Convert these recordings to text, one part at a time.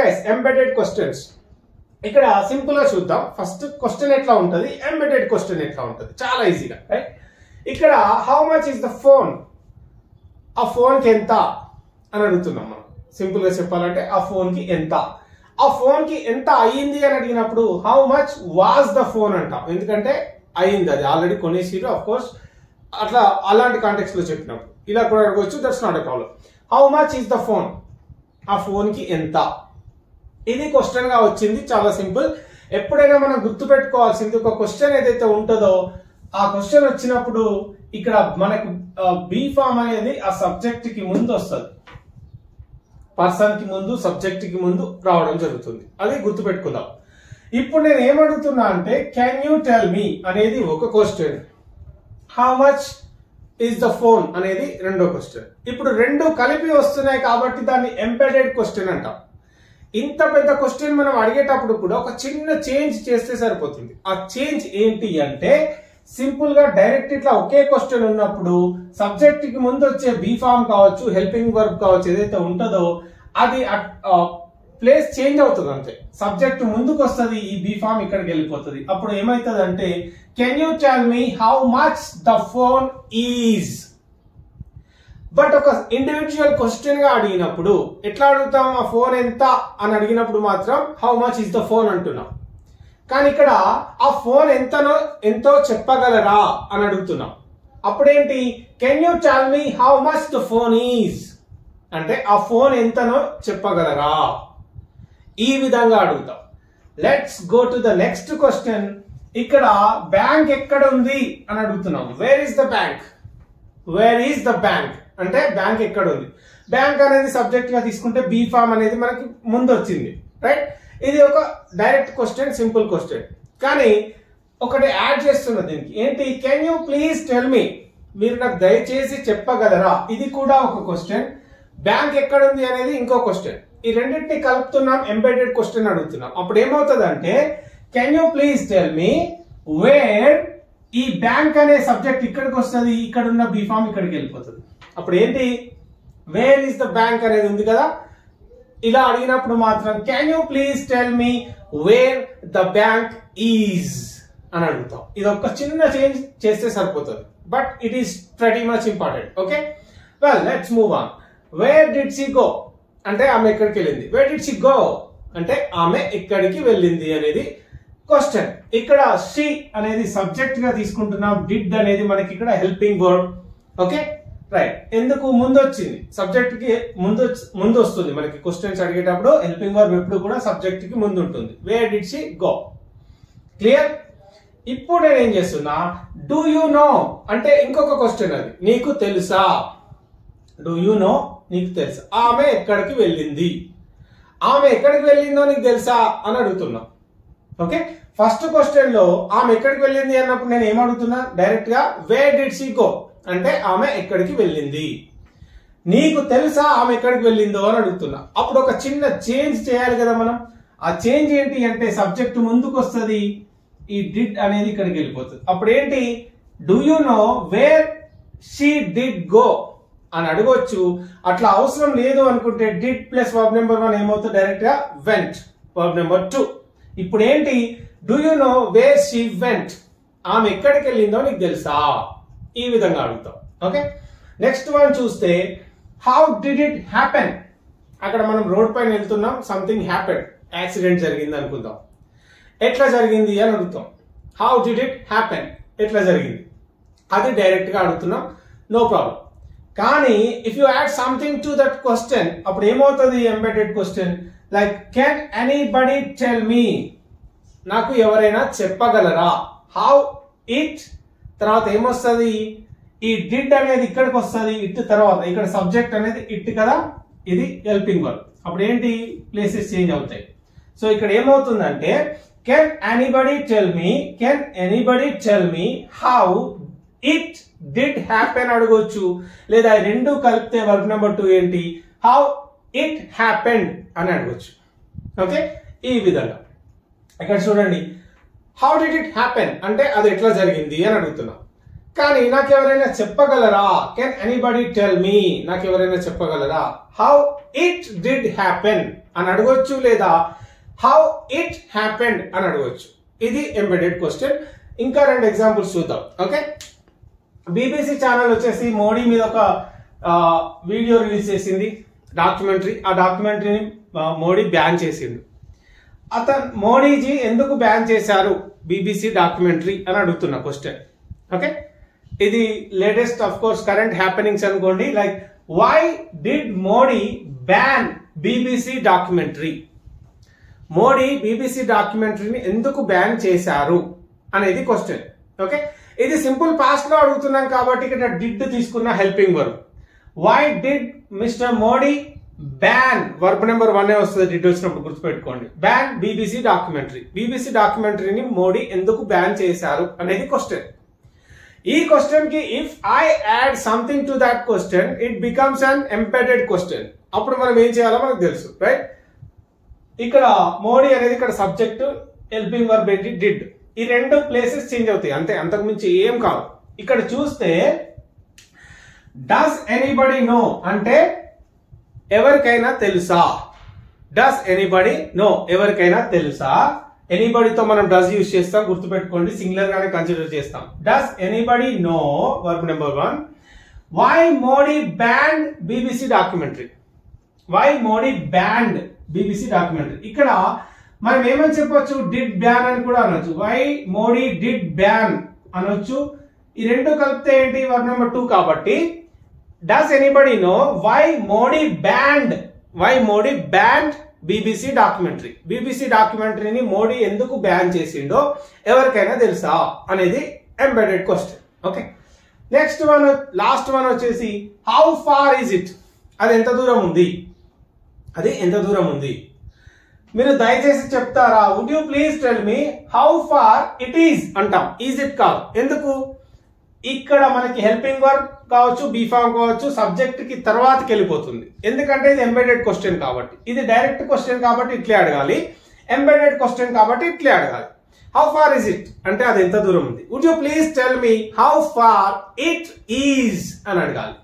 Guys embedded questions ఇక్కడ simple గా చూద్దాం. ఫస్ట్ క్వశ్చన్ ఎట్లా ఉంటది, ఎంబెడెడ్ క్వశ్చన్ ఎట్లా ఉంటది, చాలా ఈజీగా రైట్. ఇక్కడ how much is the phone, ఆ ఫోన్ కి ఎంత అని అడుగుతున్నాం మనం. సింపుల్ గా చెప్పాలంటే ఆ ఫోన్ కి ఎంత, ఆ ఫోన్ కి ఎంత అయ్యింది అని అడిగినప్పుడు how much was the phone అంటాం. ఎందుకంటే అయింది, అది ఆల్రెడీ కొనేసిరు ఆఫ్ కోర్స్. అట్లా అలాంటి కాంటెక్స్ట్ లో చెప్పినప్పుడు ఇలా కూడా అడగవచ్చు, that's not a problem. How much is the phone, ఆ ఫోన్ కి ఎంత. ఇది క్వశ్చన్ గా వచ్చింది, చాలా సింపుల్. ఎప్పుడైనా మనం గుర్తు పెట్టుకోవాల్సింది, ఒక క్వశ్చన్ ఏదైతే ఉంటుందో ఆ క్వశ్చన్ వచ్చినప్పుడు ఇక్కడ మనకు బీ ఫామ్ అనేది ఆ సబ్జెక్ట్ కి ముందు వస్తుంది, పర్సన్ కి ముందు సబ్జెక్ట్ కి ముందు రావడం జరుగుతుంది. అది గుర్తు పెట్టుకుందాం. ఇప్పుడు నేను ఏమడుగుతున్నా అంటే కెన్ యూ టెల్ మీ అనేది ఒక question, how much is the phone అనేది రెండో క్వశ్చన్. ఇప్పుడు రెండు కలిపి వస్తున్నాయి కాబట్టి దాన్ని ఎంబెడెడ్ క్వశ్చన్ అంటాం. ఇంత పెద్ద క్వశ్చన్ మనం అడిగేటప్పుడు కూడా ఒక చిన్న చేంజ్ చేస్తే సరిపోతుంది. ఆ చేంజ్ ఏంటి అంటే సింపుల్ గా డైరెక్ట్ ఇట్లా ఒకే క్వశ్చన్ ఉన్నప్పుడు సబ్జెక్ట్ కి ముందు వచ్చే బీ ఫామ్ కావచ్చు, హెల్పింగ్ వర్బ్ కావచ్చు, ఏదైతే ఉంటుందో అది ప్లేస్ చేంజ్ అవుతుంది అంతే. సబ్జెక్ట్ ముందుకు వస్తుంది, ఈ బీ ఫామ్ ఇక్కడికి వెళ్ళిపోతుంది. అప్పుడు ఏమైతుంది అంటే can you tell me how much the phone is. But ఒక ఇండివిజువల్ క్వశ్చన్ గా అడిగినప్పుడు ఎట్లా అడుగుతాం, ఆ ఫోన్ ఎంత అని అడిగినప్పుడు మాత్రం how much is the phone అంటున్నాం. కానీ ఇక్కడ ఆ ఫోన్ ఎంతో చెప్పగలరా అని అడుగుతున్నాం. అప్పుడేంటి can you tell me how much the phone is అంటే ఆ ఫోన్ ఎంతనో చెప్పగలరా. ఈ విధంగా అడుగుతాం. Let's go to the next question. ఇక్కడ బ్యాంక్ ఎక్కడ ఉంది అని అడుగుతున్నాం. Where is the bank, where is the bank అంటే బ్యాంక్ ఎక్కడ ఉంది. బ్యాంక్ అనేది సబ్జెక్ట్ గా తీసుకుంటే బీ ఫామ్ అనేది మనకి ముందు వచ్చింది రైట్. ఇది ఒక డైరెక్ట్ క్వశ్చన్, సింపుల్ క్వశ్చన్. కానీ ఒకటి యాడ్ చేస్తున్నా దీనికి, ఏంటి కెన్ యూ ప్లీజ్ టెల్ మీ, మీరు నాకు దయచేసి చెప్పగలరా. ఇది కూడా ఒక క్వశ్చన్. బ్యాంక్ ఎక్కడ ఉంది అనేది ఇంకో క్వశ్చన్. ఈ రెండింటిని కలుపుతున్నాం, ఎంబెడెడ్ క్వశ్చన్ అడుగుతున్నాం. అప్పుడు ఏమవుతుంది అంటే can you please tell me wear, ఈ బ్యాంక్ అనే సబ్జెక్ట్ ఇక్కడికి వస్తుంది, ఇక్కడ ఉన్న బీ ఫామ్ ఇక్కడికి వెళ్ళిపోతుంది. అప్పుడు ఏంటి వేర్ ఈస్ ద బ్యాంక్ అనేది ఉంది కదా. ఇలా అడిగినప్పుడు మాత్రం can you please tell me wear the bank is అని అడుగుతాం. ఇది ఒక చిన్న చేంజ్ చేస్తే సరిపోతుంది, but it is pretty much important. Okay, well let's move on. Where did she go అంటే ఆమె ఎక్కడికి వెళ్ళింది. వేర్ డిడ్ షీ గో అంటే ఆమె ఎక్కడికి వెళ్ళింది అనేది క్వశ్చన్. ఇక్కడ షీ అనేది సబ్జెక్ట్ గా తీసుకుంటున్నాం, డిడ్ అనేది మనకి ఇక్కడ హెల్పింగ్ వర్డ్. Okay right. ఎందుకు ముందు వచ్చింది, సబ్జెక్ట్ కి ముందు వస్తుంది మనకి క్వశ్చన్స్ అడిగేటప్పుడు. హెల్పింగ్ వర్బ్ ఎప్పుడు కూడా సబ్జెక్ట్ కి ముందు ఉంటుంది. Where did she go, clear. ఇప్పుడు నేను ఏం చేస్తున్నా, డూ యూ నో అంటే ఇంకొక క్వశ్చన్, అది నీకు తెలుసా. డూ యూ నో, నీకు తెలుసా. ఆమె ఎక్కడికి వెళ్ళింది, ఆమె ఎక్కడికి వెళ్ళిందో నీకు తెలుసా అని అడుగుతున్నా. ఓకే, ఫస్ట్ క్వశ్చన్ లో ఆమె ఎక్కడికి వెళ్ళింది అన్నప్పుడు నేను ఏమడుగుతున్నా, డైరెక్ట్ గా వేర్ డిడ్ షీ గో అంటే ఆమె ఎక్కడికి వెళ్ళింది. నీకు తెలుసా ఆమె ఎక్కడికి వెళ్ళిందో అని అడుగుతున్నా. అప్పుడు ఒక చిన్న చేంజ్ చేయాలి కదా మనం. ఆ చేంజ్ ఏంటి అంటే సబ్జెక్ట్ ముందుకు వస్తుంది, ఈ డిడ్ అనేది ఇక్కడికి వెళ్ళిపోతుంది. అప్పుడు ఏంటి, do you know where she did go అని అడగొచ్చు. అట్లా అవసరం లేదు అనుకుంటే డిడ్ ప్లస్ వర్బ్ నెంబర్ 1 ఏమవుతుంది, డైరెక్ట్ గా వెంట్ వర్బ్ నెంబర్ 2. ఇప్పుడు ఏంటి, do you know where she went, ఆమె ఎక్కడికి వెళ్ళిందో నీకు తెలుసా. ఈ విధంగా అడుగుతాం. ఓకే, నెక్స్ట్ వన్ చూస్తే హౌ డిడ్ ఇట్ హ్యాపెన్. అక్కడ మనం రోడ్ పైన వెళ్తున్నాం, సంథింగ్ హ్యాపెన్, యాక్సిడెంట్ జరిగింది అనుకుందాం. ఎట్లా జరిగింది అని అడుగుతాం. హౌ డిడ్ ఇట్ హ్యాపెన్, ఎట్లా జరిగింది, అది డైరెక్ట్ గా అడుగుతున్నాం, నో ప్రాబ్లం. కానీ if you add something to that question అప్పుడు ఏమవుతుంది, embedded question. Like can anybody tell me, నాకు ఎవరైనా చెప్పగలరా. హౌ ఇట్ తర్వాత ఏమొస్తుంది, ఈ డిడ్ అనేది ఇక్కడికి వస్తుంది, ఇట్ తర్వాత ఇక్కడ సబ్జెక్ట్ అనేది ఇట్ కదా, ఇది హెల్పింగ్ వర్బ్. అప్పుడు ఏంటి, ప్లేసెస్ చేంజ్ అవుతాయి. సో ఇక్కడ ఏమవుతుందంటే can anybody tell me, can anybody tell me how it did happen అడగొచ్చు. లేదా రెండు కలిపితే వర్బ్ నెంబర్ 2 ఏంటి, హౌ ఇట్ హ్యాపెండ్ అని అడగొచ్చు. ఓకే, ఈ విధంగా ఇక్కడ చూడండి, హౌ డిడ్ ఇట్ హ్యాపెన్ అంటే అది ఎట్లా జరిగింది అని అడుగుతున్నాం. కానీ నాకు ఎవరైనా చెప్పగలరా, కెన్ ఎనీబడి టెల్ మీ, నాకు ఎవరైనా చెప్పగలరా హౌ ఇట్ డిడ్ హ్యాపెన్ అని అడగొచ్చు, లేదా హౌ ఇట్ హ్యాపెండ్ అని అడగొచ్చు. ఇది ఎంబెడెడ్ క్వశ్చన్. ఇంకా 2 ఎగ్జాంపుల్స్ చూద్దాం. ఓకే, బీబీసీ ఛానల్ వచ్చేసి మోడీ మీద ఒక వీడియో రిలీజ్ చేసింది, డాక్యుమెంటరీ. ఆ డాక్యుమెంటరీని మోడీ బ్యాన్ చేసిండు. మోడీజీ ఎందుకు బ్యాన్ చేశారు బీబీసీ డాక్యుమెంటరీ అని అడుగుతున్న క్వశ్చన్. ఓకే, ఇది latest of course current happenings అనుకోండి. Like why did Modi ban BBC documentary, Modi BBC డాక్యుమెంటరీని ఎందుకు బ్యాన్ చేశారు అనేది క్వశ్చన్. ఓకే, ఇది సింపుల్ పాస్ట్ లో అడుగుతున్నాం కాబట్టి ఇక్కడ డిడ్ తీసుకున్న helping verb. Why did mister Modi ban, verb number 1 వస్తుంది డిడ్ వచ్చినప్పుడు, గుర్తుపెట్టుకోండి. బ్యాన్ బీబీసీ డాక్యుమెంటరీ, బీబీసీ డాక్యుమెంటరీని మోడీ ఎందుకు బ్యాన్ చేశారు అనేది క్వశ్చన్. ఈ క్వశ్చన్ కి if I add something to that question it becomes an embedded question. అప్పుడు మనం ఏం చేయాలో మనకు తెలుసు, రైట్? ఇక్కడ మోడీ అనేది ఇక్కడ సబ్జెక్ట్, హెల్పింగ్ వర్బ్ ఏంటి డిడ్. ఈ 2 ప్లేసెస్ చేంజ్ అవుతాయి అంతే, అంతకు మించి ఏం కాదు. ఇక్కడ చూస్తే డస్ ఎనీబడి నో అంటే ఎవరికైనా తెలుసా, డస్ ఎనీబడి నో ఎవరికైనా తెలుసా. ఎనీబడితో మనం డస్ యూజ్ చేస్తాం, గుర్తుపెట్టుకోండి, సింగులర్ గానే కన్సిడర్ చేస్తాం. Does anybody know, verb number 1. Why Modi banned BBC documentary, why Modi banned BBC documentary. ఇక్కడ మనం ఏమని చెప్పొచ్చు, డిడ్ బ్యాన్ అని కూడా అనొచ్చు, వై మోడీ డిడ్ బ్యాన్ అనొచ్చు. ఈ 2 కలిపితే ఏంటి, వర్బ్ నెంబర్ 2 కాబట్టి does anybody know why Modi banned, why Modi banned BBC documentary, BBC డాక్యుమెంటరీని మోడీ ఎందుకు బ్యాన్ చేసిండో ఎవరికైనా తెలుసా అనేది embedded question. Okay, next one, last one వచ్చేసి హౌ ఫార్ ఈజ్ ఇట్, అది ఎంత దూరం ఉంది, అది ఎంత దూరం ఉంది. మీరు దయచేసి చెప్తారా, would you please tell me how far it is అంటాం, ఈజ్ ఇట్ కాదు. ఎందుకు, ఇక్కడ మనకి హెల్పింగ్ వర్బ్ కావచ్చు, బీ ఫార్మ్ కావచ్చు, సబ్జెక్ట్ కి తర్వాతకి వెళ్ళిపోతుంది. ఎందుకంటే ఇది ఎంబెడెడ్ క్వశ్చన్ కాబట్టి. ఇది డైరెక్ట్ క్వశ్చన్ కాబట్టి ఇట్లే అడగాలి, ఎంబెడెడ్ క్వశ్చన్ కాబట్టి ఇట్లే అడగాలి. హౌ ఫార్ ఇస్ ఇట్ అంటే అది ఎంత దూరం ఉంది. Would you please tell me how far it is అని అడగాలి.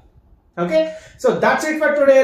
Okay, so that's it for today.